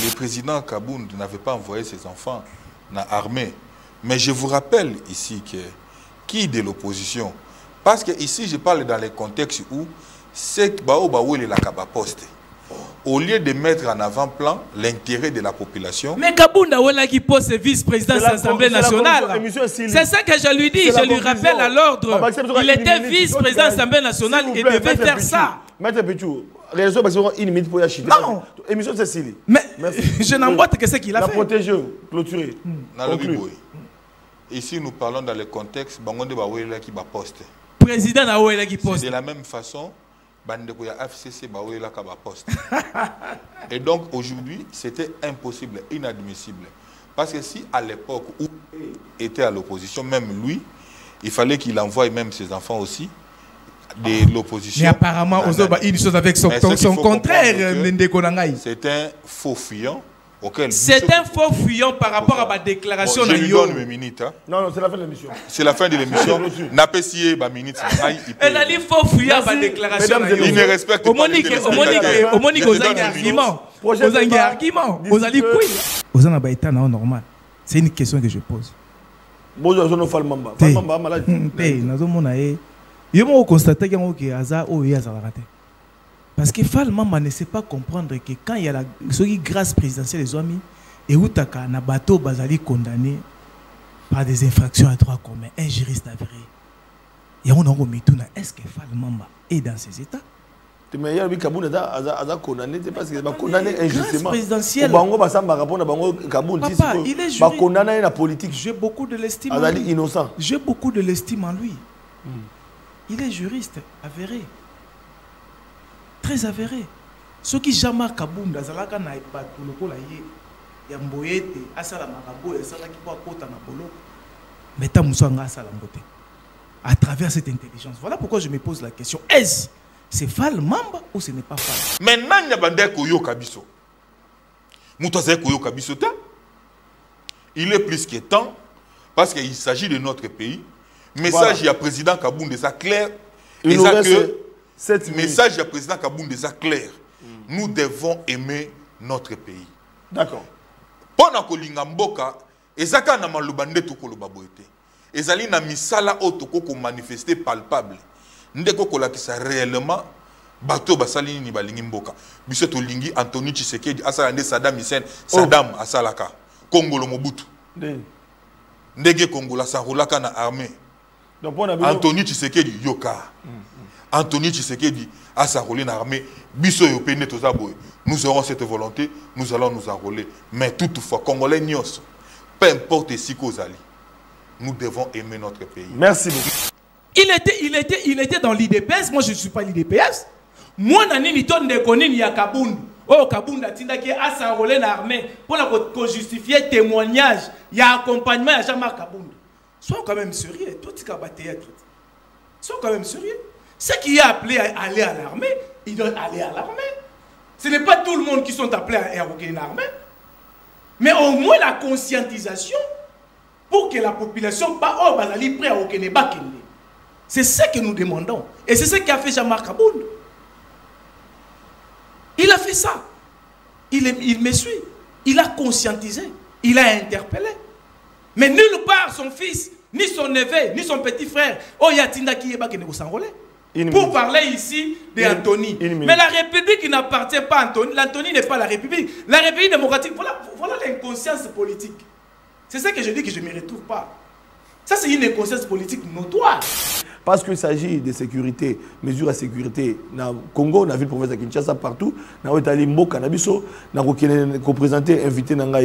le président Kabound n'avait pas envoyé ses enfants dans l'armée. Mais je vous rappelle ici que qui de l'opposition, parce que ici je parle dans les contextes où c'est Baobaoué la Kabaposte. Au lieu de mettre en avant-plan l'intérêt de la population. Mais Kabounda Ouela qui pose vice-président de l'Assemblée nationale. C'est ça que je lui dis, je lui rappelle à l'ordre. Il était vice-président de l'Assemblée nationale et devait faire ça. Maître Pichou, réalisation parce qu'on une minute pour y acheter. Non. Émission Cécilie. Mais je n'emboîte que ce qu'il a fait. La protéger, clôturer. Ici, nous parlons dans le contexte Bangonde Baouela qui va poste. Président Naouela qui poste. C'est de la même façon. FCC poste. Et donc aujourd'hui, c'était impossible, inadmissible. Parce que si à l'époque où il était à l'opposition, même lui, il fallait qu'il envoie même ses enfants aussi de l'opposition. Mais apparemment, une chose avec son contraire, c'est un faux fuyant. C'est un faux fuyant par rapport à ma déclaration. Je lui donne mes minutes. Hein. Non, c'est la fin de l'émission. C'est la fin de l'émission. N'a pas scié ma minute. Elle a dit faux fuyant ma déclaration. Il ne respecte pas. Au Monique, aux arguments. Aux arguments. Aux arguments. Aux arguments normal. C'est une question que je pose. Bonjour, je ne fais pas. Falmamba malade. Je me constate qu'il y a un hasard où il y a un raté. Parce que Falmamba ne sait pas comprendre que quand il y a la grâce présidentielle des amis, et où Taka na bateau Bazali condamné par des infractions à droit commun, un juriste avéré. Et on a remis tout. Est-ce que Falmamba est dans ces états? Mais il y a Kaboun a condamné parce qu'il va condamner injustement. Présidentielle. Papa, il est juriste. Condamné la politique. J'ai beaucoup de l'estime en lui. Innocent. J'ai beaucoup de l'estime en lui. Il est juriste avéré. Très avéré. Ce qui jamais Kabounda, Zalaka n'a pas tout le coup là, il y a Mboyete, Asala Marabo, et Sala qui peut côté na bolo. Mais ta moussanga Asala Mbote. À travers cette intelligence. Voilà pourquoi je me pose la question. Est-ce c'est Falmamba ou ce n'est pas Fall? Maintenant, il y a bandé Koyo Kabiso. Moutaze Koyo Kabiso. Il est plus que temps parce qu'il s'agit de notre pays. Message à président Kabounda, ça clair. Et ça que message du président Kabounda est clair. Nous devons aimer notre pays. D'accord. Pendant que l'Ingamboka, ezaka na malubande to kolobaboete. Ezali na misala otoko ko manifester palpable. Ndeko kolakisa réellement bato basali ni balingi mboka. Biso to lingi Anthony Tshisekedi asala nde Saddam Hussein, Saddam asalaka. Kongolo Mobutu. Ndege Kongola sarulaka na armée. Donc Anthony Tshisekedi yoka. Anthony Tshisekedi a s'enrôlé dans l'armée. Nous aurons cette volonté, nous allons nous enrôler. Mais toutefois, Congolais Nios, peu importe si Kozali, nous devons aimer notre pays. Merci beaucoup. Il était dans l'IDPS. Moi, je ne suis pas l'IDPS. Moi, je suis dans Kabound. Oh, Kabound a dit qu'il a s'enrôlé dans l'armée pour justifier témoignage. Il y a accompagnement à Jean-Marc Kabound. Sois quand même sérieux. Toi, tu as théâtre. Sois quand même sérieux. Ceux qui est appelé à aller à l'armée, ils doivent aller à l'armée. Ce n'est pas tout le monde qui sont appelés à éroguer l'armée. Mais au moins la conscientisation pour que la population soit prête à éroguer. C'est ce que nous demandons. Et c'est ce qu'a fait Jean-Marc Kabound. Il a fait ça. Il me suit. Il a conscientisé. Il a interpellé. Mais nulle part son fils, ni son neveu, ni son petit frère, oh Yatinda qui est s'enrôler. Pour parler ici d'Anthony. Mais la République n'appartient pas à Anthony. L'Anthony n'est pas la République. La République démocratique, voilà l'inconscience politique. C'est ça que je dis que je ne me retrouve pas. Ça, c'est une inconscience politique notoire. Parce qu'il s'agit de sécurité, mesures de sécurité. Dans le Congo, dans la ville province de Kinshasa, partout, dans l'Italie, Mboka, dans le représenté, invité dans la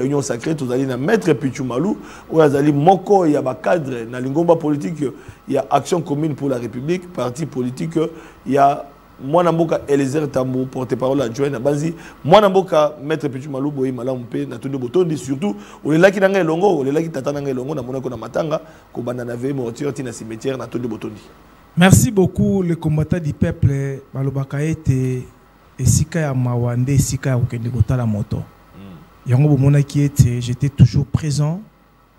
Union sacrée, nous allons Maître Pichou Malou, où nous allons Moko, il y a un cadre, dans l'Ingomba politique, il y a Action commune pour la République, parti politique, il y a moi Namboka Eliezer Tambo, porte-parole adjoint à Banzi, moi Namboka Maître Pichou Malou, Boy Malampe, Natundo Botondi, surtout, on est là qui n'a pas longo, on est là qui t'attend longo, na monako na matanga, ko bananave, mortier, tina cimetière, Natundo Botondi. Merci beaucoup, les combattants du peuple, Malobaka était Sika ya Mawande, Sika ya Okendekota la moto. Yango bomona qui était, j'étais toujours présent,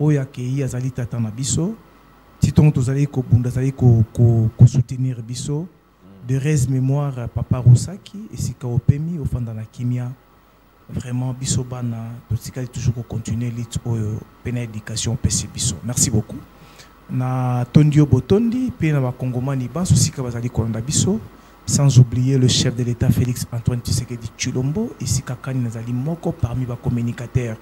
Oyakei, Azali Tatana Biso, Titon Tozali ko Bunda, Zali ko soutenir Biso. De res mémoire Papa Roussaki et Sika Opemi au Fandana Kimia vraiment biso bana totika toujours continuer lit au pena éducation PC biso. Merci beaucoup. Na tondio botondi pe na ba kongomani ba sosika bazali kolanda biso, sans oublier le chef de l'État Félix Antoine Tshisekedi Tshilombo ici kakani nazali moko parmi ba communicateurs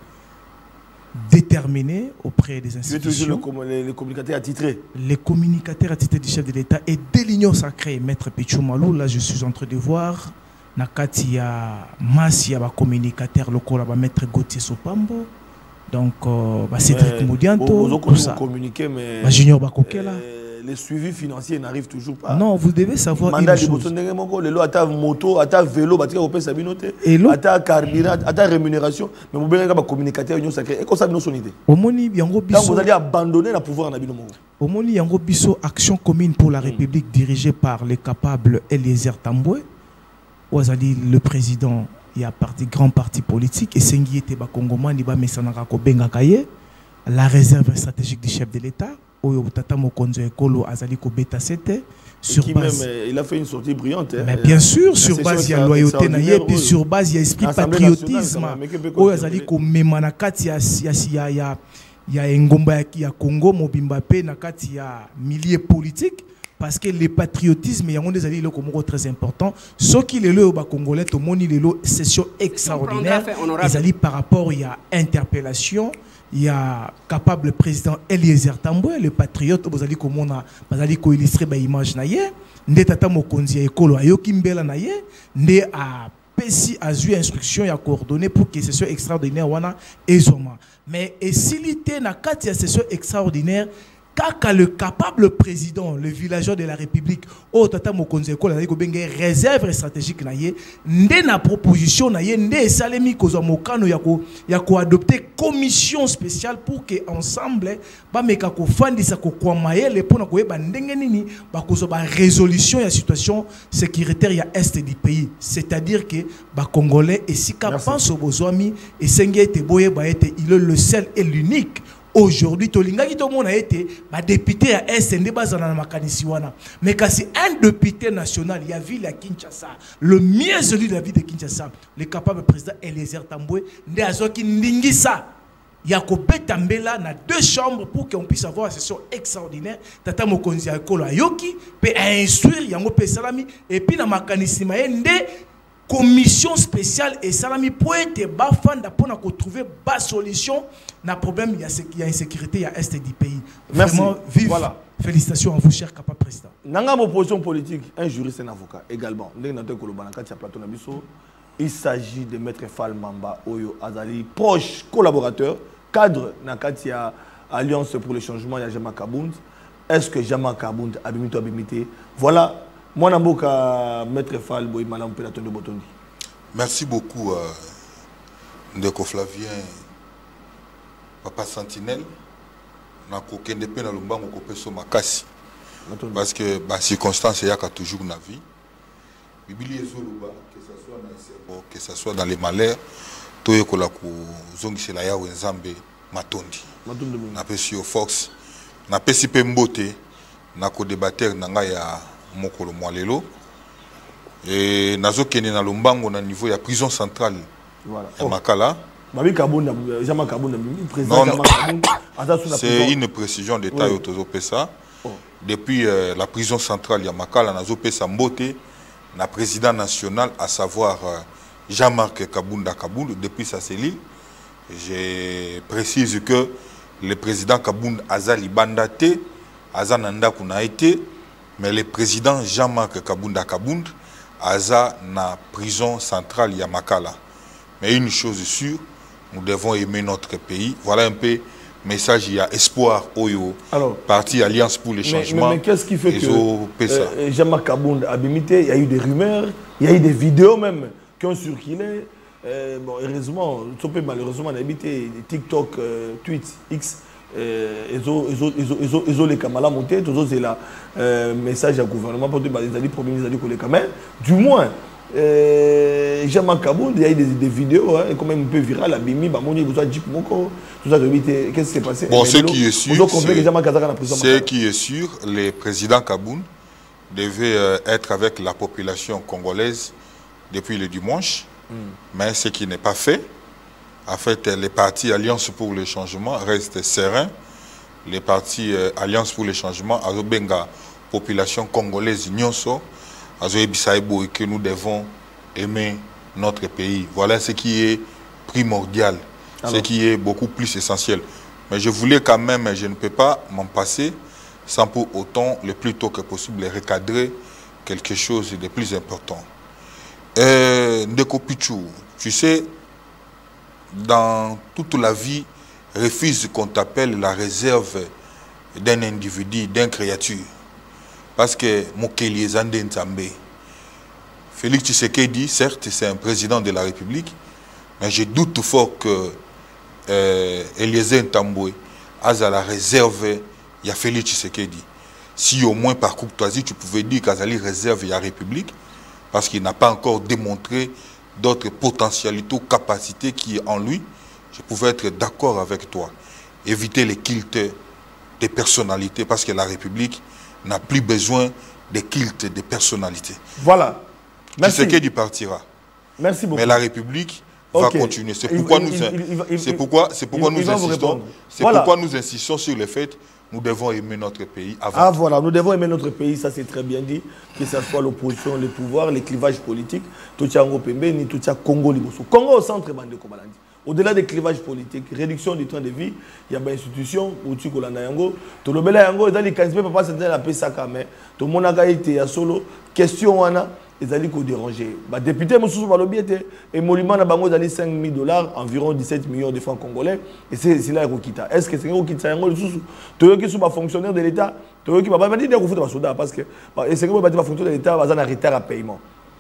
déterminés auprès des institutions. Les communicateurs attitrés. Les communicateurs attitrés du chef de l'État et de l'Union sacrée, Maître Pichoumalou. Là, je suis en train de voir nakati ya masi ya ba communicateurs locaux là, Maître Gauthier Sopambo. Donc, Cédric Moudianto. Communiquer, mais Junior Bakokela. Les suivis financiers n'arrivent toujours pas. Non, vous devez savoir mandat une chose. Le lot à moto, à vélo, à carburant, à rémunération. Mais vous avez un communicateur union sacrée. Et comme ça, nous sommes idées. Quand vous allez abandonner le pouvoir, au Moni Yango Bisso, action commune pour la République dirigée par le capable Eliezer Tamboué. Ouazali, le président, il y a parti grand parti politique. Et Sengi était Bakongoma, Niba Messanarako Bengakaye, la réserve stratégique du chef de l'État. Sur base, il a fait une sortie brillante. Mais bien sûr, sur base, il y a loyauté, et puis sur base, il y a esprit patriotisme. Il y a Ngomba qui a Congo, Mobimba Pe, il y a milliers politiques. Parce que le patriotisme, il y a des alliés très important. Ce qui est le Congolais, tout le monde est une session extraordinaire. Les alliés par rapport, il y a interpellation. Il y a capable président Eliezer Tamboué, le patriote, vous allez comment vous illustrer ba image naie, ndé tata mokonzi ekolo ayoki mbela naie, ndé a pesi a eu instruction ya coordonnées pour que session extraordinaire wana ezoma. Mais esilité na kati ya session extraordinaire kaka le capable président, le villageois de la République, au tata mokonzi ekolo na ko benge réserve stratégique naie, ndé na proposition naie, ndé salemi kozwa mokano ya ko adopter commission spéciale pour que ensemble ba meka ko fandisa ko kwamayele pour na ko yeba ndenge nini ba kozwa ba résolution ya situation sécuritaire ya est du pays, c'est-à-dire que ba congolais et sika pense au bozwami et sengete boye ba ete il est le seul et l'unique. Aujourd'hui, Tolingaki tout le monde a été député à SND bazana na makanisi wana. Mais quand c'est un député national, il y a ville à Kinshasa, le mieux celui de la ville de Kinshasa, le capable président Eliezer Tamboué, ndé azoki ndingisa. Il y a Tambela na deux chambres pour qu'on puisse avoir une session extraordinaire. Tata Mokonzi Akolo Ayoki peut instruire yango pe salami et puis na makanisi maende commission spéciale et salami pour être bafanda pour trouver bas solution na problème il y a insécurité il y a est du pays. Merci. Vraiment, vive. Voilà. Félicitations à vous cher capable président. Nanga opposition politique, un juriste et un avocat également. Il s'agit de Maître Fall Mamba Oyo Azali, proche collaborateur, cadre Nakatia Alliance pour le changement de Jama Kabound. Est-ce que Jama Kabound a bimité? Voilà. Moi, je Maître Fall Boy Malam Pélaton de Botondi. Merci beaucoup, Ndeko Flavien, Papa Sentinelle. Na kokende pe na lumbango ko peso makasi. Parce que bah circonstance y a toujours na vie. Biblia ezoluba que ça soit dans les cerveaux, que ça soit dans les malheurs, to yekola ku zongisela ya wenzambe matondi. Na pesi yo Fox, na pesi pe mbote na ko débattre na nga ya mokolo mwalelo. Et nazo kene na lumbango na niveau ya prison centrale. Voilà. Ya Makala. C'est une précision d'État au Tozopesa. Depuis la prison centrale Yamakala, Nazopesa Mbote, le président national, à savoir Jean-Marc Kabunda Kaboul, depuis sa cellule. Je précise que le président Kabunda Azali Bandate, Azananda Kunaïte, mais le président Jean-Marc Kabunda Kaboul, Aza na prison centrale Yamakala. Mais une chose est sûre, nous devons aimer notre pays. Voilà un peu le message, il y a espoir Oyo, parti Alliance pour les changements. Mais qu'est-ce qui fait que Jean-Marc Kabound a bimité? Il y a eu des rumeurs, il y a eu des vidéos même qui ont circulé. Bon, heureusement, malheureusement, on a habité TikTok, Tweet, X. Ils ont les caméras montées, tous les messages au gouvernement pour les problèmes du moins. Jean-Marc Kabound, il y a eu des vidéos, hein, quand même un peu virales, la Bimi, Bamoni, Jeep Moko, tout ça, qu'est-ce qui s'est passé? Bon, ce qui est sûr, le président Kabound devait être avec la population congolaise depuis le dimanche, Mais ce qui n'est pas fait, en fait, les partis Alliance pour le changement restent sereins. Les partis Alliance pour le changement, Azobenga, population congolaise, Nyonso, Azoebisaibo, et que nous devons aimer notre pays. Voilà ce qui est primordial, ce qui est beaucoup plus essentiel. Mais je voulais quand même, je ne peux pas m'en passer, sans pour autant, le plus tôt que possible, recadrer quelque chose de plus important. Ndeko Pichou, tu sais, dans toute la vie, refuse qu'on t'appelle la réserve d'un individu, d'une créature. Parce que Mokeli Zande Nzambe. Félix Tshisekedi, certes, c'est un président de la République, mais je doute fort que Eliezer Ntambwe a la réserve, il y a Félix Tshisekedi. Si au moins par courtoisie, tu pouvais dire qu'il y a la réserve, il y a la République, parce qu'il n'a pas encore démontré d'autres potentialités ou capacités qui est en lui, je pouvais être d'accord avec toi. Éviter les cultes des personnalités, parce que la République n'a plus besoin des cultes des personnalités. Voilà. Merci. Tshisekedi partira. Merci beaucoup. Mais la République va continuer. C'est pourquoi nous insistons sur le fait que nous devons aimer notre pays avant. Ah voilà, nous devons aimer notre pays, ça c'est très bien dit, que ce soit l'opposition, le pouvoir, les clivages politiques, tout ça en Pembe, ni tout ça Congo Liboso. Congo au centre, bande Kobalandi. Au-delà des clivages politiques, réduction du train de vie, il y a des institutions où tu as yango, tout le bel yango, il y a des candidat papa c'est la paix ça quand même. Tout le monde a été à solo. Question wana, ils allaient ko déranger. Bah député Moussou Balobi était et monument na bango dali $5,000, environ 17 millions de francs congolais et c'est là qu'on quitte. Est-ce que c'est qu'on quitte ça yango le sous toi qui sont pas fonctionnaire de l'État, toi qui va dire qu'on faut pas soldat parce que et c'est que pas fonctionnaire de l'État va en retard à paiement.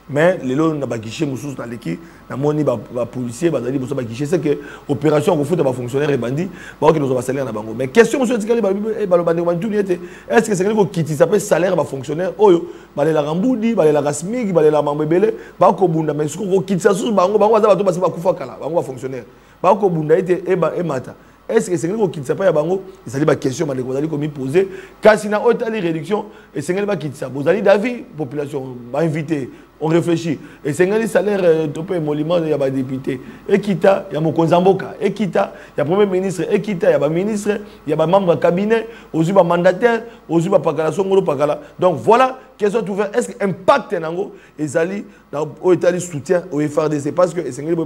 Mais les lots na ba guichet Moussou dans l'équipe, na moni ba policier ba dali ba guichet c'est que opération qu'on faut pas fonctionnaire et bandit, ba que nous va salaire na bango. Mais question monsieur Tikali ba bandi banduni était est-ce que c'est qu'on quitte ça peut salaire ba fonctionnaire oyo ba la ramboudi ba la rasmig ba la mambebele ba ko bunda mais ce qu'on quitte ça sous bango bango za ba to ba ba kufa kala bango ba fonctionnaire ba ko bunda était e mata. Est-ce que c'est qu'on quitte ça pas ya bango il s'agit pas question mais vous allez comme poser car si na haute réduction et c'est qu'on va quitter ça vous allez d'avis population va inviter on réfléchit et c'est un salaire topé émolument il y a des députés et quitta il y a mon Konzamboka et quitta il y a premier ministre et quitta il y a ministre il y a membre de cabinet aussi mandataire aussi pakala songolo pakala donc voilà question ouverte est-ce que impact nango ezali au Italie soutien au FRDC parce que c'est une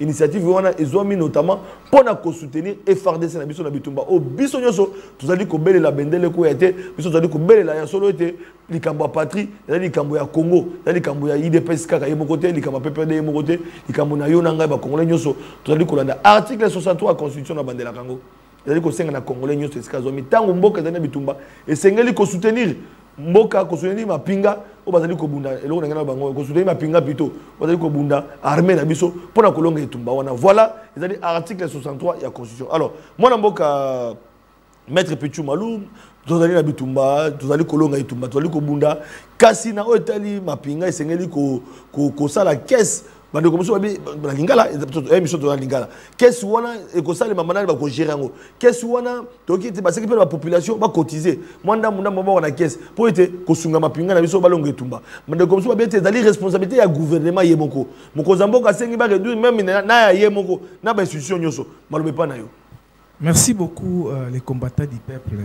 initiative on a ils ont mis notamment pour soutenir FRDC na biso na bitumba au biso nyoso tozali ko belela bendele ko été biso tozali ko belela ya solo été likambo patrie ezali likambo ya Congo ezali likambo ya IDPS kaka yemo côté likambo PPD yemo côté likambo na yo na ngai ba congolais nyoso tozali ko landa article 63 constitution na bandela kango ezali ko senga na congolais nyoso esika zo mitango mboka ezali na bitumba esengeli ko soutenir mboka ko soutenir mapinga o bazali ko bunda eloko na bango ko soutenir mapinga plutôt bazali ko bunda armée na biso pona kolonga etumba wana voilà ezali article 63 ya constitution alors moi na mboka maître Pichou Malou tozali na bitumba tozali kolonga itumba tozali ko bunda kasi na otali mapinga esengeli ko sala caisse bande comme ça ba lingala émission to lingala caisse wana ekosala mamana ba ko gérer ngo caisse wana to ki te ba sekipe la population ba cotiser mwanda munda mbo na caisse pour ete ko sunga mapinga na biso balonga itumba bande comme ça ba ete dali responsabilité ya gouvernement yemoko moko zamboka sengi ba réduire même na ya yemoko na ba institution nyoso malobe pa na yo. Merci beaucoup les combattants du peuple.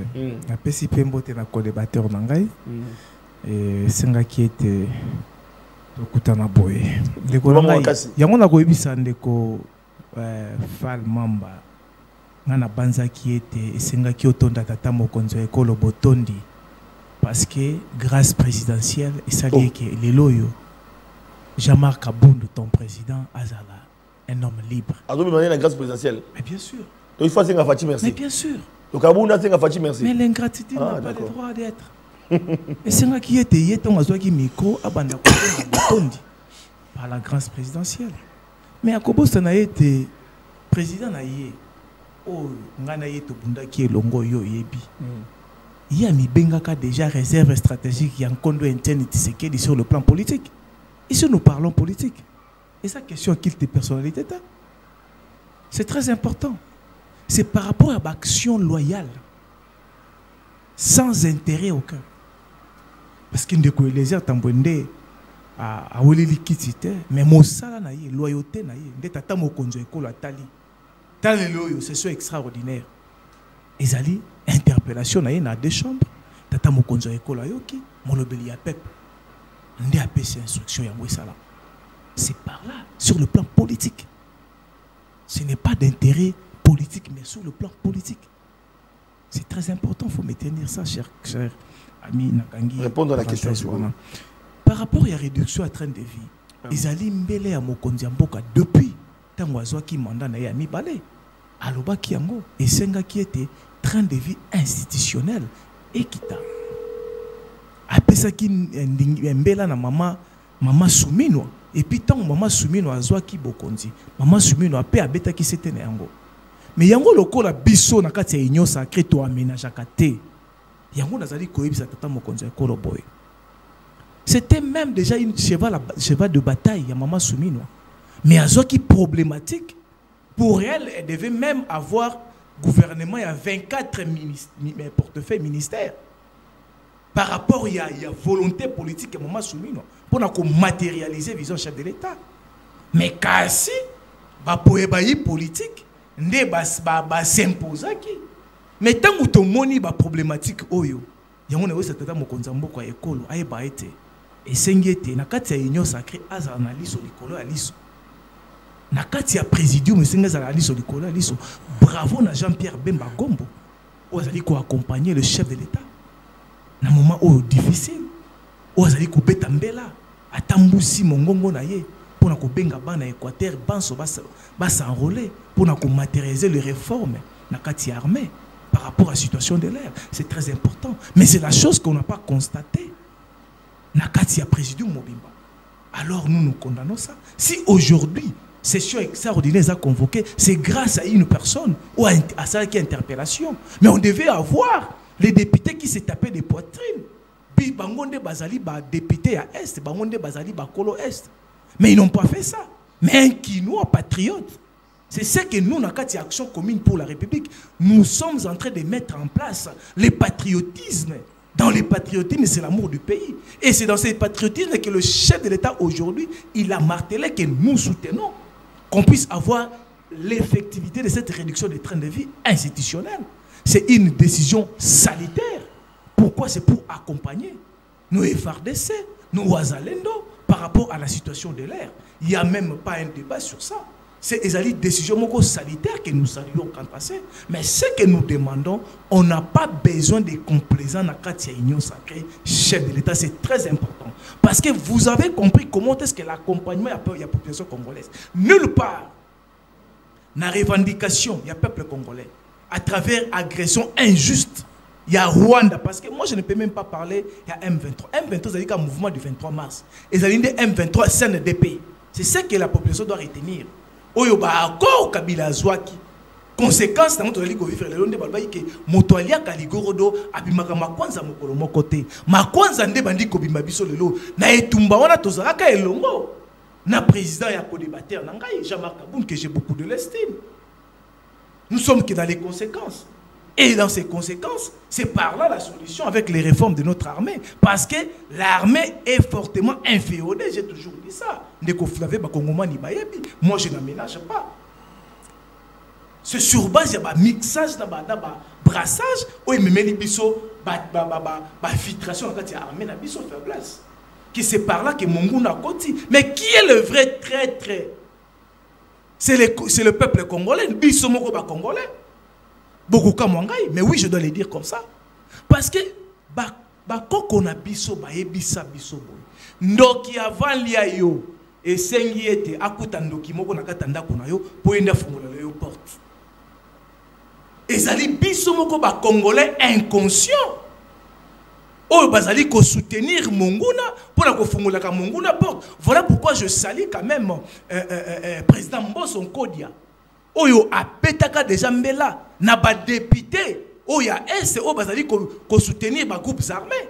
La PCP mbote na co-débatteur nangai et senga qui était okutana boye. Le kolongai yango na koyebisa ndeko Fall Mamba ngana banza qui était senga qui otonda tata mokonzo ekolo botondi parce que grâce présidentielle et ça dit que les loyo Jean-Marc Kabundu ton président azala un homme libre. Azo me demander la grâce présidentielle. Mais bien sûr. Donc il faut que Fati merci. Mais bien sûr. Donc Kabunda c'est Fati merci. Mais l'ingratitude n'a pas le droit d'être. Et c'est là qui était hier ton azo qui micro abanda botondi par la grâce présidentielle. Mais à Kobo ça n'a été président na yé oh ngana yé to bunda qui est longo yo yebi. Il y a mi bengaka déjà réserve stratégique en kondo interne Tshisekedi sur le plan politique. Ici nous parlons politique. Et sa question qui est personnalité c'est très important. C'est par rapport à l'action loyale, sans intérêt aucun. Parce qu'il ne les a tambouendé, a oleli kitite mais mosala na ye loyauté na ye nde tata mokonzo ekolo atali tali loyo c'est so extraordinaire ezali interpellation na ye na deux chambres tata mokonzo ekolo ayoki molobeli ya peuple nde apesi instruction ya mwesala. C'est par là sur le plan politique. Ce n'est pas d'intérêt politique mais sur le plan politique. C'est très important, il faut maintenir ça, cher ami Nakangi. Répondre à la question. Par rapport à la réduction à train de vie, ils allaient mbele à Mokonzi Mboka depuis tant oiseau qui mandat na yami balé. Aloba kiango et senga qui était train de vie institutionnel équitable. Après ça qui mbela na mama Soumino et puis tant maman Soumino azwa ki bokonzi. Maman Soumino a pe abeta qui c'était yango. Mais yango lokola biso na kati ya union sacrée to aménageaka te. Yango nazali koyebisa tata mokonzi ekolo boy. C'était même déjà une cheval de bataille ya maman Soumino. Mais azwa ki problématique pour elle, elle devait même avoir gouvernement, il y a 24 portefeuilles ministères. Par rapport à la volonté politique de maman Soumino pour matérialiser la vision chef de l'État. Mais kasi ba poebayi politique ne ba s'imposaki. Mais tant que tu moni ba problématique oyo, yango na wesa tata mokonza mboko ya ekolo ayeba ete esengete na kati ya union sacrée azana liso likolo ya liso. Na kati ya présidium esengeza la liso likolo ya liso. Bravo na Jean-Pierre Bemba Gombo. Ozali ko accompagner le chef de l'État. Na moment difficile. Ozali ko beta mbela atambusi mongongo na ye. Pour ko benga bana Équateur banso ba s'enrôler pour ko matérialiser les réformes na kati armée par rapport à la situation de l'air. C'est très important, mais c'est la chose qu'on n'a pas constatée na kati ya président Mobimba. Alors nous condamnons ça. Si aujourd'hui session extraordinaire a convoqué, c'est grâce à une personne ou à ça qui est interpellation. Mais on devait avoir les députés qui s'est tapé des poitrines. Puis bangonde bazali ba député à Est, bangonde bazali ba Kolo Est. Mais ils n'ont pas fait ça. Mais un Kinois patriote, c'est ce que nous, dans la action commune pour la République, nous sommes en train de mettre en place le patriotisme. Dans le patriotisme, c'est l'amour du pays. Et c'est dans ce patriotisme que le chef de l'État aujourd'hui, il a martelé que nous soutenons qu'on puisse avoir l'effectivité de cette réduction des trains de vie institutionnels. C'est une décision salutaire. Pourquoi? C'est pour accompagner nos FARDC, nos Ouazalendo par rapport à la situation de l'air. Il n'y a même pas un débat sur ça. C'est une décision sanitaire que nous saluons quand passé. Mais ce que nous demandons, on n'a pas besoin de complaisants dans la union sacrée, chef de l'État. C'est très important. Parce que vous avez compris comment est-ce que l'accompagnement de la population congolaise. Nulle part, dans la revendication, il y a peuple congolais. À travers agression injuste, il y a Rwanda. Parce que moi, je ne peux même pas parler, il y a M23. M23, c'est un mouvement du 23 mars. Et ça dit M23, c'est un pays. C'est ce que la population doit retenir. Oyo ba akor kabila zwaki conséquence na moto ali ko vivre le londe balba ke moto ali akaligorodo abimaka makwanza mokolo mokote makwanza nde bandi ko bimba biso lelo na etumba wana tozalaka elongo na président ya ko débattre na ngai Jean-Marc Kaboun que j'ai beaucoup de l'estime. Nous sommes que dans les conséquences. Et dans ces conséquences, c'est par là la solution avec les réformes de notre armée. Parce que l'armée est fortement inféodée, j'ai toujours dit ça. Moi, je n'aménage pas. C'est sur base de mixage, de brassage, où il me met les bisous, filtration dans l'armée, na biso faiblesse. Que c'est par là que Mongo n'a côté. Mais qui est le vrai traître? C'est le peuple congolais, biso moko ba congolais. Beaucoup comme Wangai, mais oui, je dois le dire comme ça. Parce que, quand on a biso, bisa biso boy. Ndoki avant liya yo, et sengi ete, akuta ndoki moko nakatanda kuna yo, po yenda fungola yo porte. Et zali biso moko ba congolais inconscient. Oh, bazali ko soutenir Monguna, pour la ko fungola ka Monguna porte. Voilà pourquoi je salue quand même, président Mbosso Nkodia. Oyo apetaka déjà mbela na ba député oya est o bazali ko soutenir ba groupes armés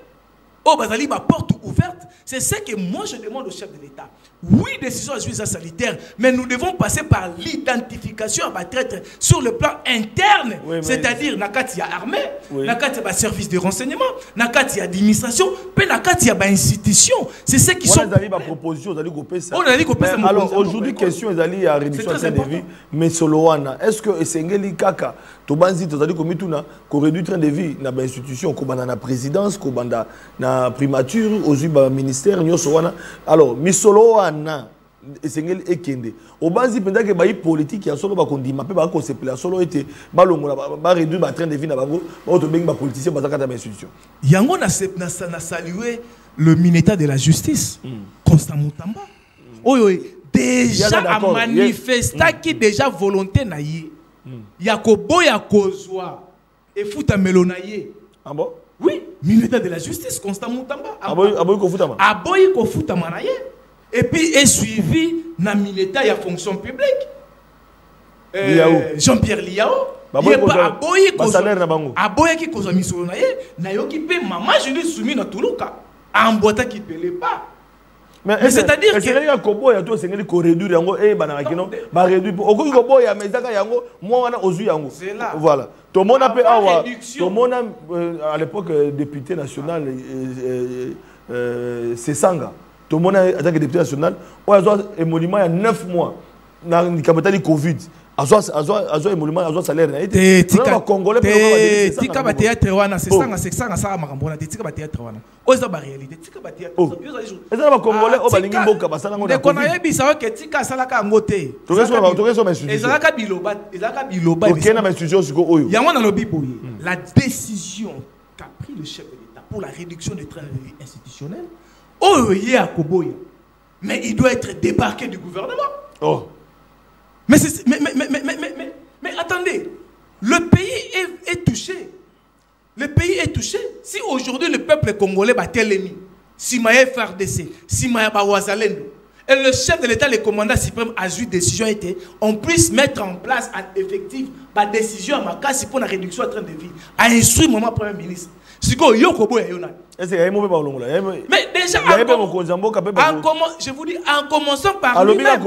oh bazali ba porte ouverte. C'est ce que moi je demande au chef de l'État. Oui, décision à justice sanitaire, mais nous devons passer par l'identification à traître sur le plan interne, oui, c'est-à-dire nakati ya armée, oui, nakati ya service de renseignement, nakati ya administration, puis nakati ya institution. C'est ce qui sont. On a dit ma proposition, on a dit qu'on ça. Alors aujourd'hui, question est allée à réduction de train de vie, mais soloana. Est-ce que Sengeli Kaka, Tobanzi, tu as dit qu'on réduit train de vie dans l'institution, qu'on dans la présidence, qu'on dans la primature, aux ministère, alors, misoloana, Sengeli Ekende. Au Banzi, pendant que les politiques, il y a solo bakondi, ma pe ba ko sepela solo été balongo ba réduire ba train de vie na bango, ba auto bengi ba politicien ba zakata ba institution. Yango na saluer le ministère de la justice, Constant Moutamba. Déjà a manifesté qui déjà volonté na yé. Yakobo yakozwa et futa melonaye. Ah bon? Oui, ministère de la justice, Constant Moutamba. Aboyi ko futa ma. Aboyi ko futa manaye. Et puis est suivi na militaire ya fonction publique. Jean-Pierre Liao. Aboyi ko salaire na bango. Aboyi ki ko misolo na ye, na yo ki pe maman je lui soumis na tuluka. Ambota qui pele pas. Mais c'est-à-dire que c'est un combo ya to sengeli ko réduire yango banaka kino ba réduire okoki ko boya mezaka yango moi wana ozu yango. Voilà. Tout le monde a awa tout le monde à l'époque député national c'est Sanga. Tout le monde a été député national, on a un monument il y a 9 mois dans le capitale Covid. Azo émolument azo salaire na été tika congolais tika ba théâtre wana c'est ça ça makambo na tika ba théâtre wana oza ba réalité tika ba théâtre eza ba congolais o balingi mboka basala ngo na ko na yebisa ke tika salaka ngote tokeso ma institution ezalaka biloba okena ma institution siko oyo yango na lobi boye la décision qu'a pris le chef de l'État pour la réduction des trains de vie institutionnels oyo yé akoboya mais il doit être débarqué du gouvernement. Oh. Mais attendez, le pays est touché. Le pays est touché. Si aujourd'hui le peuple congolais bat l'ennemi, si Maïe FARDC, si Maïe Bawazalendo, et le chef de l'État, le commandant suprême, a eu décision était, on puisse mettre en place en effectif la décision à ma casse pour la réduction de train de vie, à instruire mon Premier ministre. Mais déjà, je vous dis, en commençant par lui-même.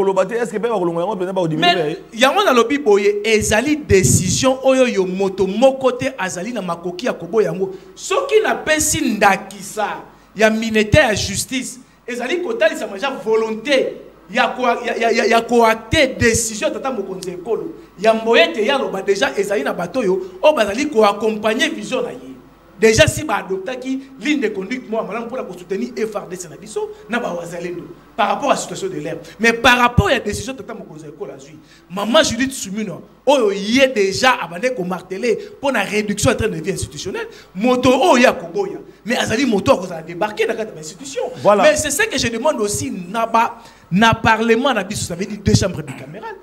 Mais il y a un lobby boye, ezali décision, oyo moto mokote azali na makoki ya kobo yango. Ce qui n'a pas si ndakisa, il y a militaire à justice, ezali kotali sa maja volonté, il y a coacté décision tata mokonze ekolo. Ya mboyete ya loba déjà ezali na batoyo, o bazali ko accompagner vision na ye. Déjà, si je adopte qui ligne de conduite, moi, pour soutenir FARDC par rapport à la situation de l'air. Mais par rapport à la décision de la maman Judith Sumino, il est déjà abandonné comme martelé pour la réduction de train de vie institutionnelle. Moto, mais Azali Moto a débarqué dans l'institution. Voilà. Mais c'est ce que je demande aussi, na parlement, ça veut dire 2 chambres bicamérales,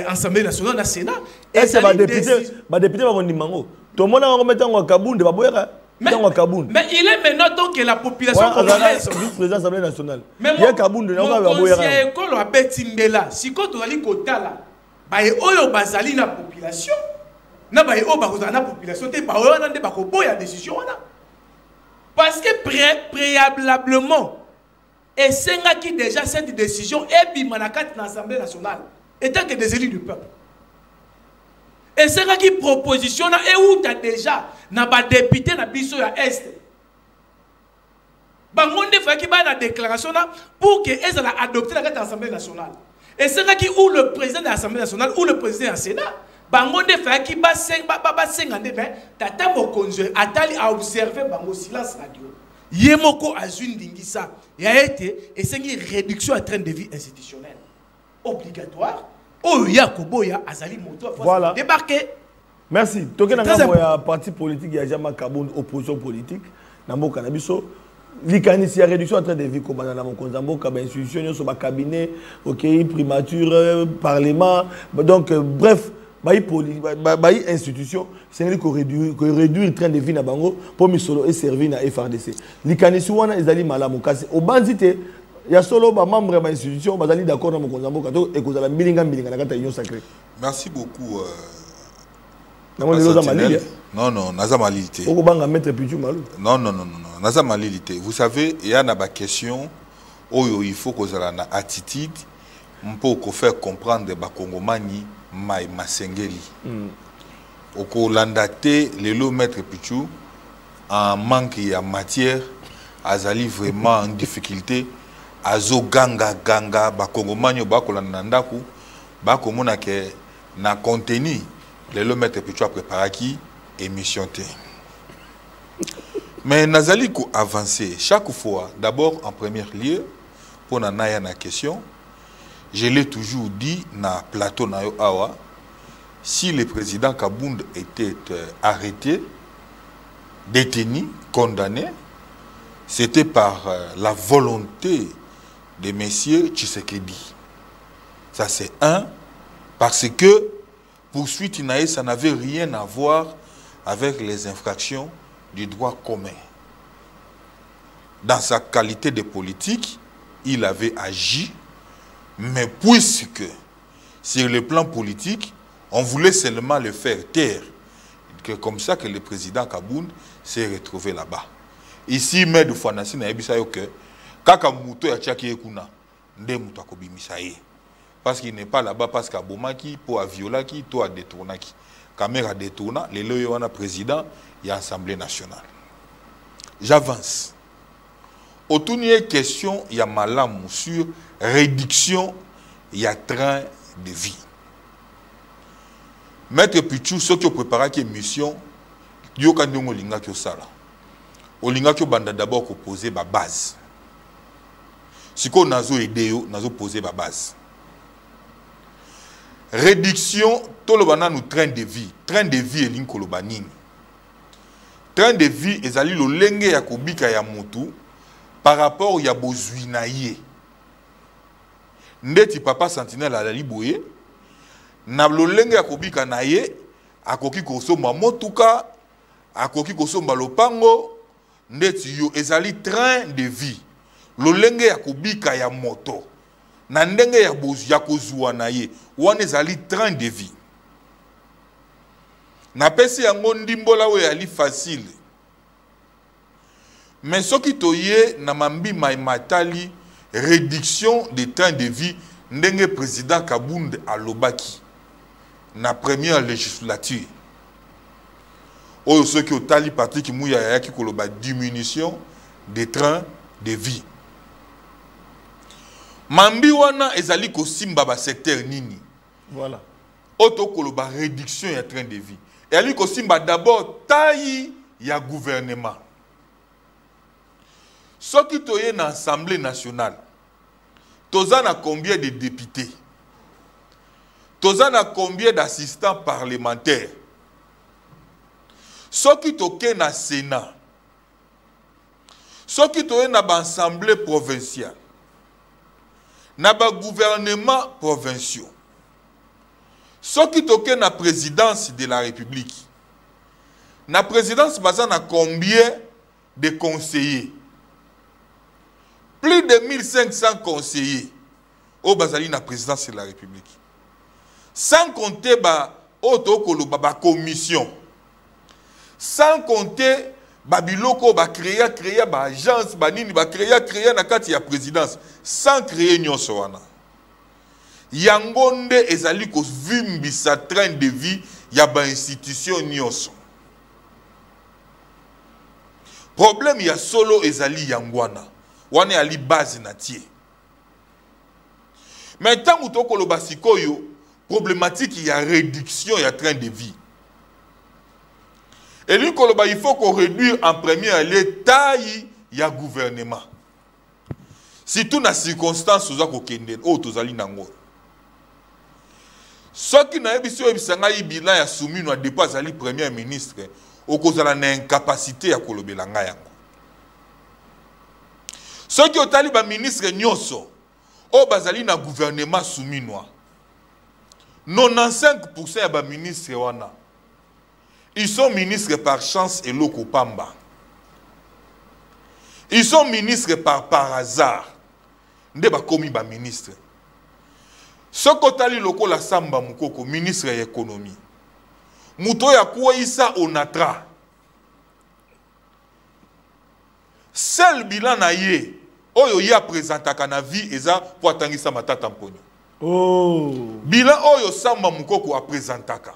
Assemblée nationale, na Sénat. Et c'est ma député va venir. Tout le monde a remis en Kaboun, mais il est maintenant donc que la population congolaise. Vice-président de l'Assemblée nationale. Mais mon conseiller école a Betimbela. Si quand on a dit Kotala, oyo bazali na population, na ba o ba na population te ba o na de ba ko boya décision wana. Parce que préalablement et senga qui déjà cette décision et bi manakat dans l'Assemblée nationale étant que des élus du peuple. Et c'est qui proposition et où tu as déjà na ba député na biso ya est. Bangonde fa ki ba na déclaration pour que elles la adopter dans l'Assemblée nationale. Et c'est qui où le président de l'Assemblée nationale ou le président du Sénat bangonde fa ki ba 50 mais tata mokonzo atali a observer bango silence radio. Yemoko azune dingisa ya été et c'est une réduction en train de vie institutionnelle obligatoire. Oh, Yakoboya, Azali Moto, voilà. Débarqué. Merci. Toké na parti politique, il y a jamais Kaboun opposition politique. Nambo Kanabiso. L'Ikanis, il y a réduction en train de vie comme dans mon Konzambo, comme institution, sur ma cabinet, ok, primature, parlement. Donc, bref, bayi institution, c'est une réduire le train de vie na bango pour me solo et servir na FARDC. L'Ikanis, wana ezali malamu kasi. Au bandité. Il y a solo des membres de l'institution qui sont d'accord avec mon et que vous avez milinga na kata union sacrée. Merci beaucoup. Non, non, naza malilité. Non, non, naza malilité. Vous savez, il y a une question où il faut que la attitude pour faire comprendre les Bakongomani mai masengeli. Au landate le maître Pichou en manque de matière, azali vraiment en difficulté, azo ganga Bakongomani bakolandaku, bakomona ke na contenu le maître Pichou a préparé qui émission T. Mais nazali ko avancer chaque fois, d'abord en premier lieu pour naya na question. Je l'ai toujours dit na plateau na yo awa, si le président Kabound était arrêté, détenu, condamné, c'était par la volonté de messieurs Tshisekedi. Ça c'est un, parce que poursuite Inae, ça n'avait rien à voir avec les infractions du droit commun. Dans sa qualité de politique, il avait agi. Mais puisque, sur le plan politique, on voulait seulement le faire taire, c'est comme ça que le président Kabound s'est retrouvé là-bas. Ici, mais de Fouanassi n'a pas dit que Kaka Mouto ya Tchaki Ekuna, Nde Mouto Akobimisaye. Parce qu'il n'est pas là-bas, parce qu'à Bomaki, pour à Violaki, pour à Détournaki. Caméra détourna, les loyaux président et l'Assemblée nationale. J'avance. Autour de question, il y a malam sur réduction, il y a train de vie. Maître Pichou, ceux qui ont préparé une mission, il y a un linga qui sala. Au linga qui banda d'abord poser la base. Si on a aidé, on a posé la base. Réduction, tout le monde nous train de vie. Train de vie est l'inkolobanini. Train de vie est ali lo lenge ya kobika ya motu. Par rapport à Bozuinaye, ndeti papa sentinelle à la liboye, na lolenge akobika naye, akoki kosomba motuka, akoki kosomba lopango, ndeti yo ezali train de vie. Lolenge akobika ya moto, na ndenge ya bozu ya kozwa naye, wana ezali train de vie. Na pesi yango ndimbola we ali facile. Mais ce qui toye na mambi matali réduction des temps de vie ndenge président Kabound à Lobaki na première législature. Ou ceux qui ont tali parti qui mouya ya ki koloba diminution des trains de vie. Mambi wana ezali ko simba ba secteur nini. Voilà. Auto koloba réduction ya train de vie. Et ali ko simba d'abord taille ya gouvernement. Ce qui est dans l'Assemblée nationale, Tozan a combien de députés? Tozan a combien d'assistants parlementaires? Ce qui est dans le Sénat, ce qui est dans l'Assemblée provinciale, dans le gouvernement provincial, ce qui est dans la présidence de la République, dans la présidence, il y a combien de conseillers? Plus de 1500 conseillers au Bazali na présidence de la République. Sans compter la commission. Sans compter Babiloko créer agence créer na kati ya présidence sans créer nyonso wana. Yangonde ezali ko vimbisa train de vie ya ba institution nyonso. Problème ya solo ezali yangwana. Wane ali base na tie. Mais tant que tu as basikoyo problématique il y a réduction il y a train de vie. Et lui il faut qu'on réduise en premier l'état il y a gouvernement. Si tout na circonstance oza ko kende o tozali nango. Ce qui na ebiso ebisanga ibila ya soumino a dépassé ali premier ministre au kozala na incapacité ya kolobelanga yango. Ceux qui ont tali ba ministre nyonso au bazali na gouvernement souminois 95% ya ba ministre wana ils sont ministres par chance et loko pamba. Ils sont ministres par hasard. Nde ba komi ba ministre. Ce qui tali loko la samba mukoko ministre de l'économie. muto ya kweyisa onatra seul bilan na ye oyo ya présentaka na vie eza po atangisa matata mponyo. Oh. Bilan oyo Samba Mukoko a présentaka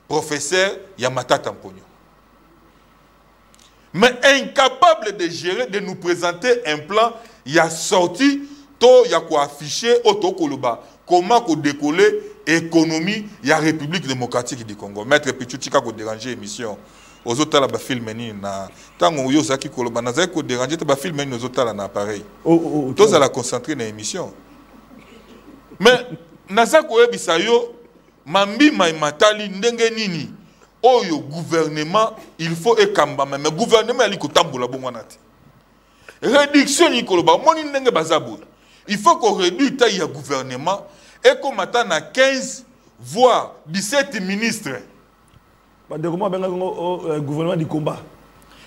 professeur ya matata mponyo. Mais incapable de gérer, de nous présenter un plan, il y a sorti, il y a quoi afficher, comment décoller l'économie, il y a République démocratique du Congo. Maître Pichutika ko déranger l'émission. Aux autres là, film na tant on yo zaki koloba na zaki ko déranger te ba film aux autres là na appareil. Tous à la concentrer dans l'émission. Mais naza ko yebisa yo mambi mai matali ndenge nini. Oh, le gouvernement, il faut ekamba mais le gouvernement il faut tambola bonganati. Réduction ni koloba moni ndenge bazabou. Il faut qu'on réduise taille ya gouvernement et qu'on m'attend à 15 voire 17 ministres. De comment ben gouvernement du combat.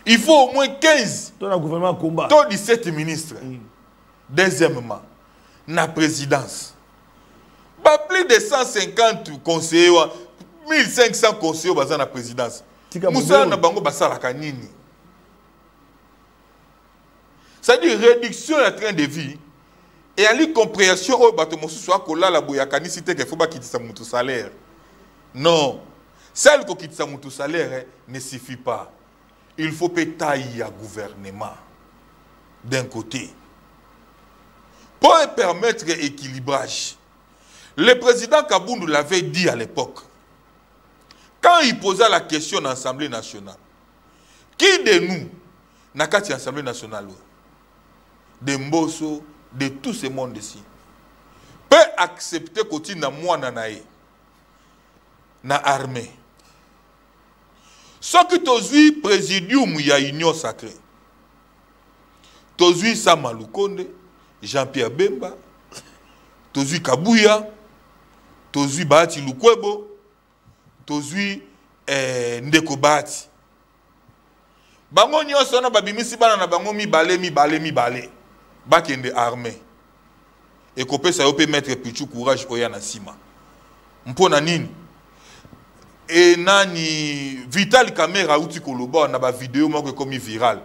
Il faut au moins 15 dans le gouvernement combat. 17 ministres. Deuxièmement, la présidence. Pas plus de 150 conseillers 1500 conseillers dans la présidence. Moussa na bango basala kanini. C'est-à-dire réduction de train de vie et à l'incompréhension au bateau soit kola la boyakani cité qu'il faut pas quitter sa mutu salaire. Non, celle qui quitte sa mutu salaire ne suffit pas. Il faut pétailler à gouvernement d'un côté pour permettre l'équilibrage. Le président Kaboundou l'avait dit à l'époque. Quand il posait la question dans l'Assemblée nationale, qui de nous, dans l'Assemblée nationale, de Mbosso, de tout ce monde ici, peut accepter que na moi na armée. Ce qui tozui présidium ya union sacrée. Tozui Sama Lukonde, Jean-Pierre Bemba, tozui Kabuya, tozui Bahati Lukwebo, tozui Ndeko Bahati. Bango nyonso na babimisi bana na bango mibale. Bakende armée. Et kopé ça peut mettre pichu courage oya na sima. Mpona nini? Et nani Vital Camera uti koloba na ba vidéo moko komi viral.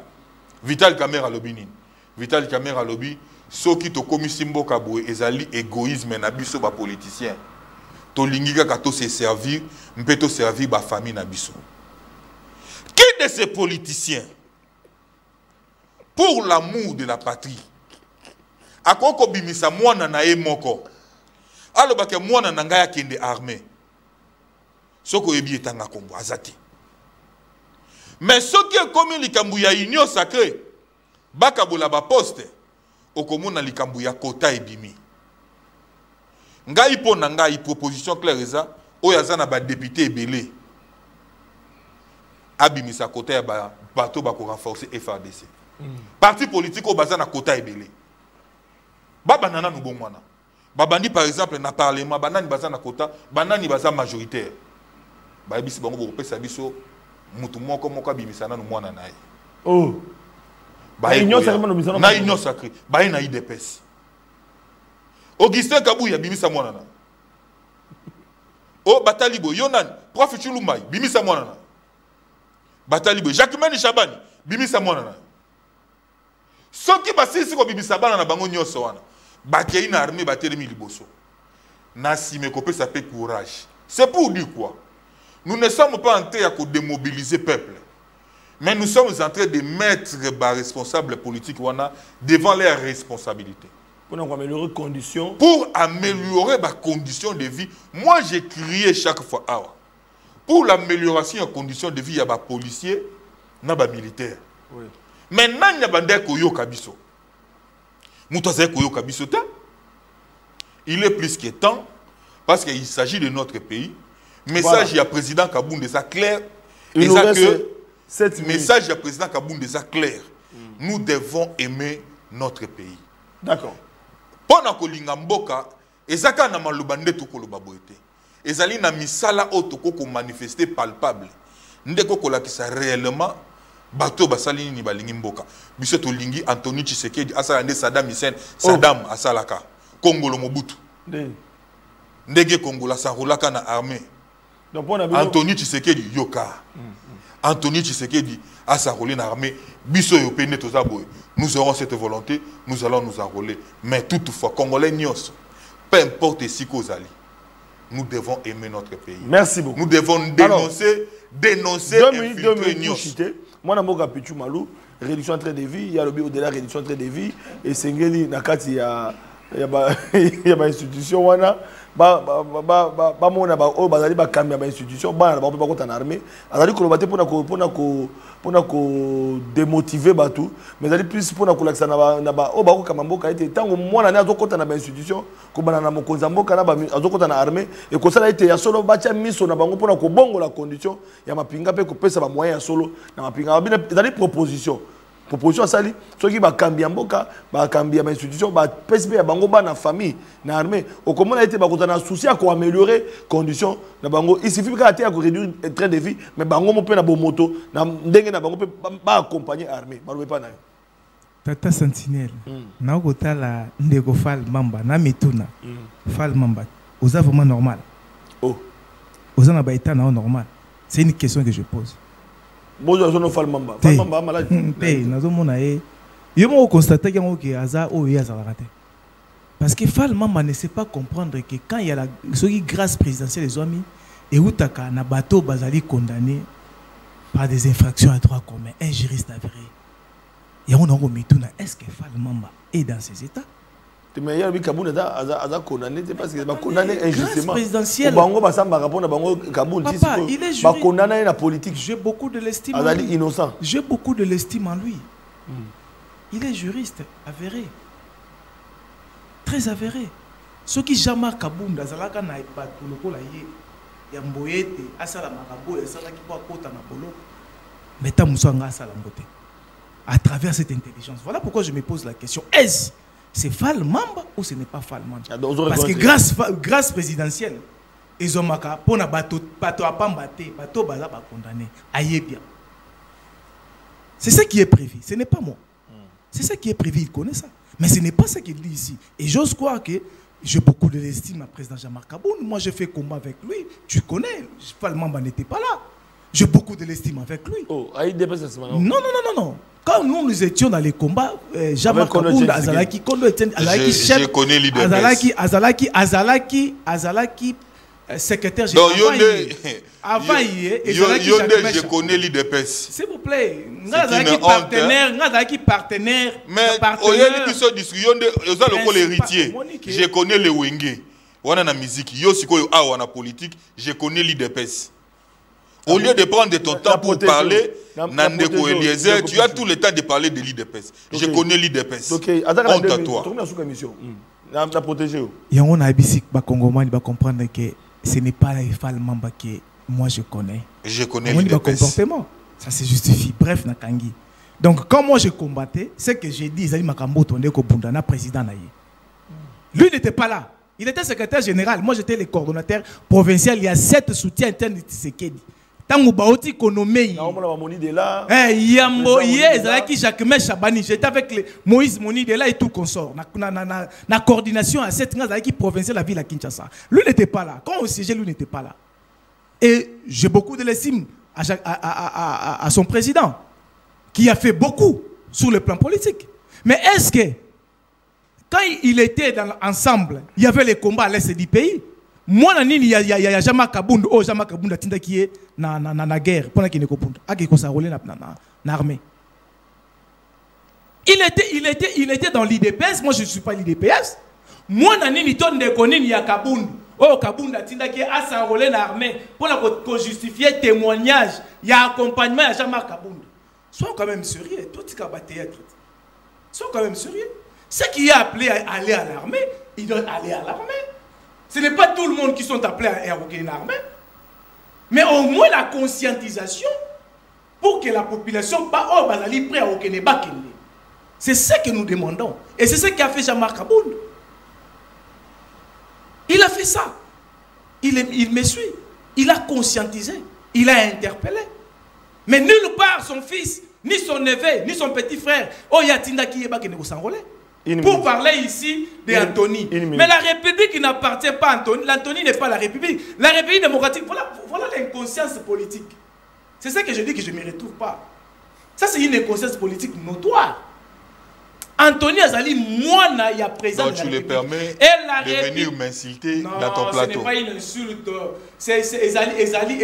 Vital Camera lobi nini? Vital Camera lobi soki to komi simboka boye ezali égoïsme na biso ba politicien. To lingika ka to se servir, mpeto servir ba famille na biso. Qui de ces politiciens pour l'amour de la patrie akoko bimisa mwana na ye moko alobake mwana na ngai akende armée soko yebi etanga kombo azati mais soki ekomi likambu ya union sacrée bakabola ba poste okomona likambu ya kota ebimi ngai po na ngai proposition claire eza oyo aza na ba député ebele abimisa kota ya ba bato ba ko renforcer FRDC parti politique au baza na kota ebele baba nana no bongwana babandi par exemple na parlement banani baza na kota banani baza majoritaire ba bisi bango bo pesa biso mutu moko abimisa na no mwana naye oh ba union sacrée na union sacrée ba na IDPS Augustin Kabuya bimisa mwana na o batalibo yonan prof Chulumai bimisa mwana na batalibo Jacquemaine Chabani bimisa mwana na soki basisi ko bimisa bana na bango nyoso wana bakei na armée batelemi liboso na sime ko pesa pe courage. C'est pour dire quoi? Nous ne sommes pas en train de démobiliser le peuple, mais nous sommes en train de mettre les responsables politiques wana devant leurs responsabilités pour améliorer les conditions, pour améliorer les conditions de vie. Moi j'ai crié chaque fois pour l'amélioration des conditions de vie, il y a des policiers, il y a des militaires. Oui. Maintenant, il y a des koyoka biso. Il est plus que temps, parce qu'il s'agit de notre pays. Message du président Kaboundé, ça clair. Message du président Kaboundé, ça clair. Nous devons aimer notre pays. D'accord. Pendant que l'Ingamboka, ezaka na malubande to koloba boete. Ezali na misala otoko ko manifester palpable. Ndeko kolakisa réellement bato basali ni balingi mboka. Biso to lingi Anthony Tshisekedi asala nde Saddam Hussein, Saddam asalaka. Kongolo Mobutu. Ndege Kongola sanrolaka na armée. Anthony Tshisekedi yoka. Anthony Tshisekedi a s'enrôler dans l'armée. Biso yopene tozaboy. Nous aurons cette volonté, nous allons nous enrôler. Mais toutefois, Congolais Nyos, peu importe si Kozali, nous devons aimer notre pays. Merci beaucoup. Nous devons dénoncer, infiltrer Nyos. Moi, je suis Pichu Malou, réduction de train de vie, il y a le au-delà réduction de train de vie, et Sengeli, il y a une institution, institution, pour démotiver batou, mais ali plus pour na na ba o ba ko kamamboka été tant moi na azokota na ba institution ko bana na mokonza mboka na ba azokota na armée et ko sala été ya solo ba cha miso na bango pour na ko bongo la condition ya mapinga pe ko pesa ba moyen ya solo na mapinga ba ezali proposition sali ceux qui ba kambia mboka ba kambia ba institution ba pesa ya bango ba na famille na armée au comment a été ba ko na souci à ko améliorer condition na bango il suffit ka à ko réduire le train de vie mais bango mo pe na bo moto na ndenge na bango pe ba accompagner armée ba pas na Tata Sentinelle na ko tala ndeko Fall Mamba na mituna Fall Mamba oza vraiment normal oza na ba état na normal c'est une question que je pose. Bonjour, je Fall Mamba. Fall Mamba malade. Je me constate que Aza ou Yazarate. Parce que Fall Mamba ne sait pas comprendre que quand il y a la grâce présidentielle des hommes, et où Taka na bateau Bazali condamné par des infractions à droit commun, un juriste avéré. Et on a remis tout. Est-ce que Fall Mamba est dans ces états? Mais il y a un Kaboun a condamné parce qu'il va condamner injustement. Papa, il est juriste. La politique. J'ai beaucoup de l'estime en lui. Innocent. J'ai beaucoup de l'estime en lui. Il est juriste avéré. Très avéré. Ce qui jamais Kaboun, Azalaka n'a pas pour le coup là, il y a Mboyete, Asala Marabo, et Asala qui peut côté na bolo. Mais ta moussanga Asala Mbote. À travers cette intelligence. Voilà pourquoi je me pose la question. Est-ce c'est Fall Mamba ou ce n'est pas Fall Mamba? Parce que grâce présidentielle, ils ont marqué pour na bateau à pambaté, bateau baza ba condamné. Aïe bien. C'est ce qui est prévu. Ce n'est pas moi. C'est ce qui est prévu. Il connaît ça. Mais ce n'est pas ce qu'il dit ici. Et j'ose croire que j'ai beaucoup de l'estime à président Jean-Marc Kaboun. Moi, j'ai fait combat avec lui. Tu connais. Fall Mamba n'était pas là. J'ai beaucoup de l'estime avec lui. Oh, Aïe dépasse ce moment. Non. Quand nous étions dans les combats, Jean-Marc Kaboun, Azalaki, chef, je connais l'IDPS. Azalaki, secrétaire général. Avant hier, je connais l'IDPS. S'il vous plaît, Azalaki partenaire. Mais au lieu de discussion, l'héritier. Je connais le Wenge. On a la musique, on a politique, je connais l'IDPS. Au lieu de prendre ton temps pour parler, Nandeko Eliezer, tu as tout le temps de parler de l'IDPS. Je connais l'IDPS. Honte à toi. Et on a dit que Congomani va comprendre que ce n'est pas les Fall Mamba que moi je connais. Je connais l'IDPS. Comportement. Ça se justifie. Bref, Nakangi. Donc, quand moi je combattais, ce que j'ai dit, Isali Makambo Tondeko Bundana, président Naye. Lui n'était pas là. Il était secrétaire général. Moi, j'étais le coordonnateur provincial. Il y a 7 soutiens internes de Tshisekedi. Tango baoti konomei. Jacques Chabani. J'étais avec Moïse Moni de là et tout consort. Na coordination à cette qui provinciale la ville à Kinshasa. Lui n'était pas là. Quand on siégeait, lui n'était pas là. Et j'ai beaucoup de l'estime à son président, qui a fait beaucoup sur le plan politique. Mais est-ce que quand il était ensemble, il y avait les combats à l'est du pays? Moi, il y a Jean-Marc Kabound, Jean-Marc Kabound qui est dans la guerre, pendant qu'il est dans l'armée. Il était dans l'IDPS, moi je ne suis pas l'IDPS. Moi, il y a Kabound. Kabound qui a s'enrôlé dans l'armée pour justifier témoignage. Il y a accompagnement à Jean-Marc Kabound. Sois quand même sérieux, tout ce qui va théâtre. Sois quand même sérieux. Ceux qui est appelé à aller à l'armée, ils doivent aller à l'armée. Ce n'est pas tout le monde qui sont appelés à évoquer une armée. Mais au moins la conscientisation pour que la population soit prête à évoquer. C'est ce que nous demandons. Et c'est ce qu'a fait Jean-Marc Kabound. Il a fait ça. Il me suit. Il a conscientisé. Il a interpellé. Mais nulle part son fils, ni son neveu, ni son petit frère, Yatinda qui est s'enrôler. Pour parler ici d'Anthony. Mais la République n'appartient pas à Anthony. L'Anthony n'est pas la République. La République démocratique, voilà Voilà l'inconscience politique. C'est ça que je dis que je ne me retrouve pas. Ça, c'est une inconscience politique notoire. Anthony Azali, moi, il y a présent. Donc tu le permets de venir m'insulter dans ton plateau. Ce n'est pas une insulte. C'est Ezali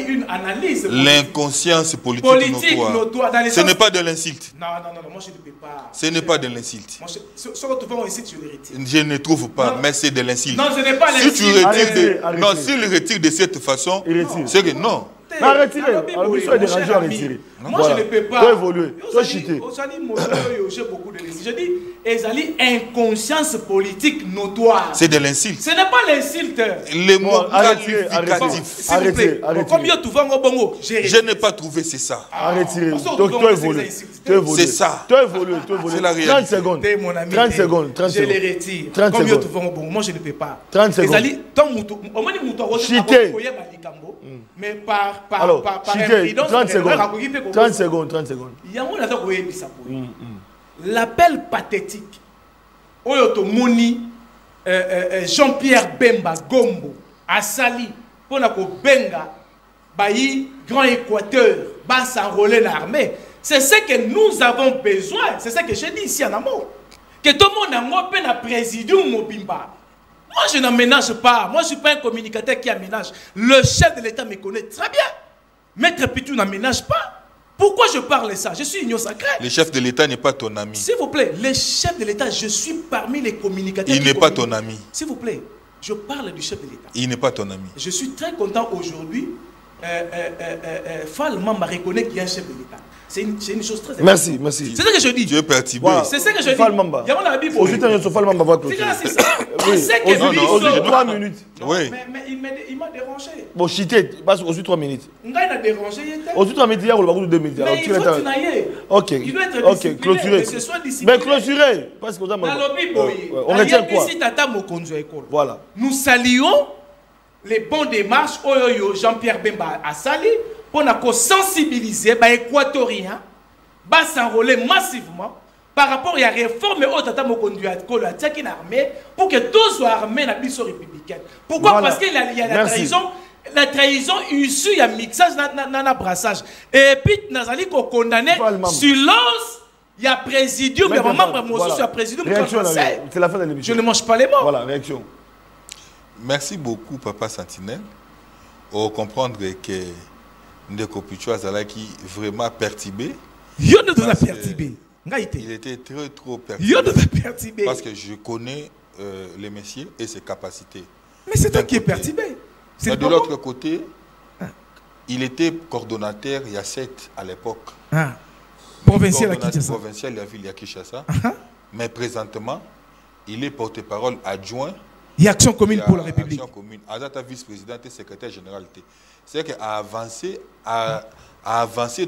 une analyse. L'inconscience politique notoire. Ce n'est pas de l'insulte. Non, moi je ne peux pas. Ce n'est pas de l'insulte. Ce que tu vois ici, tu le retires. Je ne trouve pas, mais c'est de l'insulte. Non, ce n'est pas l'insulte. Si tu retires non, s'il retire de cette façon, c'est que non. Retirez. Moi, je ne peux pas. Toi, évoluer. Toi, chiter. J'ai beaucoup de l'insulte. Je dis, Ezali, inconscience politique notoire. C'est de l'insulte. Ce n'est pas l'insulte. Les mots qualificatifs. Arrêtez. Je n'ai pas trouvé, c'est ça. Arrêtez. Donc, toi, évoluer. C'est ça. Toi, évoluer. C'est la réalité. 30 secondes. 30 secondes. Je les retire. 30 secondes. Moi, je ne peux pas. 30 secondes. Chiter. Mais par imprudence, 30 secondes. L'appel pathétique Oyotomoni Jean-Pierre Bemba Gombo Asali pour la Benga Bayi Grand Équateur va s'enrôler l'armée. C'est ce que nous avons besoin. C'est ce que j'ai dit ici en amont. Que tout le monde a un président Mobimba. Moi, je n'aménage pas. Moi, je ne suis pas un communicateur qui aménage. Le chef de l'État me connaît très bien. Maître Pitou n'aménage pas. Pourquoi je parle de ça? Je suis union sacrée. Le chef de l'État n'est pas ton ami. S'il vous plaît, le chef de l'État, je suis parmi les communicateurs. Il n'est pas ton ami. S'il vous plaît, je parle du chef de l'État. Il n'est pas ton ami. Je suis très content aujourd'hui. Falman m'a reconnu qu'il y a un chef de l'État. C'est une chose très importante. Merci. C'est ce que je dis. Tu es perturbé. Voilà. C'est ce que je dis. Falmamba. Aujourd'hui, tu as un Falmamba va clôturer. C'est ça. Aujourd'hui, 3 minutes. Oui. Mais il m'a dérangé. Bon, chiter, passe aujourd'hui 3 minutes. Il m'a dérangé. Aujourd'hui 3 minutes, il y a le 2 minutes. Mais il faut que tu n'ailles. Ok. Il doit être discipliné. Clôturer. Que ce soit discipliné. Mais clôturer. Parce que on retient quoi? Voilà. Nous saluons les bons démarches Jean-Pierre Bemba a sali pour nous sensibiliser les Équatoriens à s'enrôler massivement par rapport à la réforme pour que tous soient armés dans la mission républicaine. Pourquoi? Voilà. Parce qu'il y a la trahison issue, il y a mixage dans le brassage. Et puis, nous allons condamner silence. Il y a présidium, il y a membre de présidium. C'est la fin de l'émission. Je ne mange pas les mots. Voilà, réaction. Merci beaucoup, Papa Sentinelle. On comprendre que Ndeko Pichou Azalaki vraiment perturbé. Il était trop perturbé. Parce que je connais les messieurs et ses capacités. Mais c'est toi qui es perturbé. De l'autre côté, il était coordonnateur, il y a 7 à l'époque. Provincial à Kinshasa. Provincial de la ville de Kinshasa. Mais présentement, il est porte-parole adjoint. Il y a Action commune pour la République. Action commune. Azata vice-président et secrétaire général. C'est qu'à avancer, à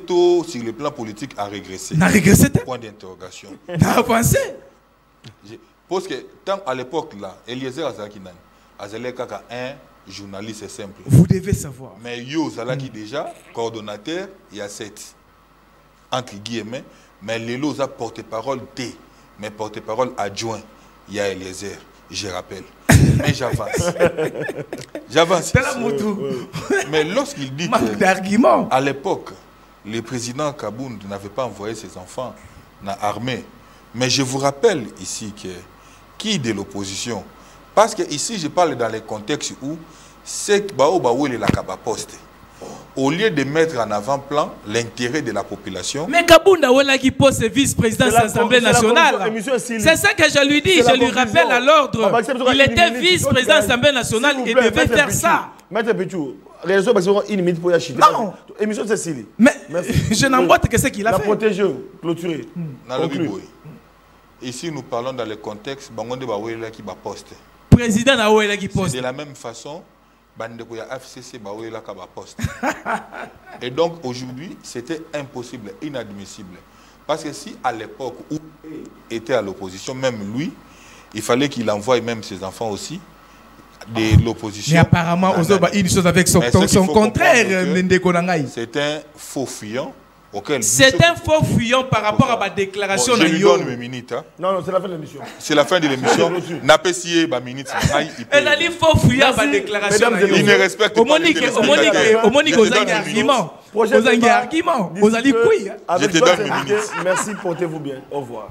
tout sur le plan politique, à régresser. N'a régressé? Point d'interrogation. N'a avancé? Parce que tant à l'époque là, Eliezer Azakinan, Azaleka un journaliste simple. Vous devez savoir. Mais Yo Zalaki déjà, coordonnateur, il y a 7. Entre guillemets, mais Lelo a porte-parole T, mais porte-parole adjoint, il y a Eliezer, je rappelle. Mais j'avance. Mais lorsqu'il dit qu'à l'époque, le président Kabound n'avait pas envoyé ses enfants dans l'armée. Mais je vous rappelle ici que qui de l'opposition, parce que ici je parle dans les contextes où c'est Baou est la Kabaposte. Au lieu de mettre en avant-plan l'intérêt de la population. Mais Kabounda Ouela qui pose vice-président de l'Assemblée nationale. C'est ça que je lui dis, je lui rappelle à l'ordre. Il était vice-président de l'Assemblée nationale et devait faire ça. Maître Pichou, réalisation parce qu'on une minute pour y acheter. Non. Émission c'est Sili. Mais je n'emboîte que ce qu'il a fait. La protéger, clôturer. Ici nous parlons dans le contexte Bangonde Baouela qui va poste. Président Naouela qui poste. C'est de la même façon. FCC poste. Et donc aujourd'hui, c'était impossible, inadmissible. Parce que si à l'époque où il était à l'opposition, même lui, il fallait qu'il envoie même ses enfants aussi de l'opposition. Mais apparemment, on a une chose avec son contraire. C'est un faux fuyant auquel c'est un faux fuyant par rapport à ma déclaration. Je lui donne mes minutes. Hein. Non, c'est la fin de l'émission. C'est la fin de l'émission. N'a pas scié ma minute. Elle a dit faux fuyant ma déclaration. Il ne respecte pas les téléspectateurs. Au Monique, vous avez un argument. Vous avez un argument. Vous allez couiller. Merci, portez-vous bien. Au revoir.